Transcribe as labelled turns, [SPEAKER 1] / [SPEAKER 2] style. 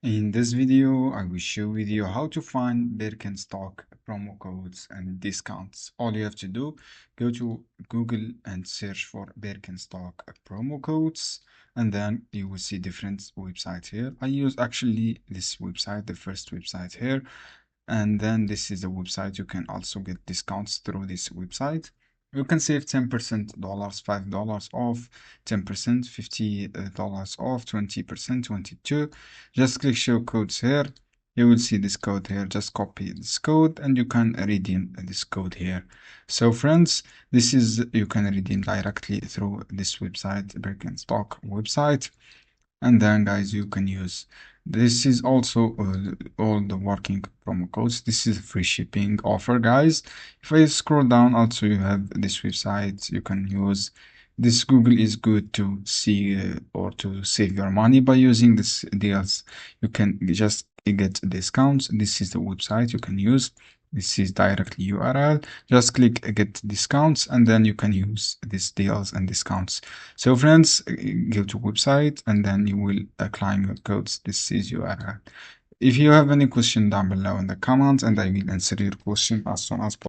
[SPEAKER 1] In this video, I will show you how to find Birkenstock promo codes and discounts. All you have to do, go to Google and search for Birkenstock promo codes, and then you will see different websites here. I use actually this website, the first website here, and then this is the website. You can also get discounts through this website. You can save 10% dollars, $5 off, 10%, $50 off, 20%, 22. Just click show codes here. You will see this code here. Just copy this code and you can redeem this code here. So friends, this is you can redeem directly through this website, Birkenstock website. And then guys, you can use this is also all the working promo codes. This is free shipping offer, guys. If I scroll down, also you have this website you can use. This Google is good to see or to save your money by using this deals. You can just get discounts. This is the website you can use. This is directly URL. Just click get discounts and then you can use these deals and discounts. So friends, go to website and then you will claim your codes. This is URL. If you have any question down below in the comments and I will answer your question as soon as possible.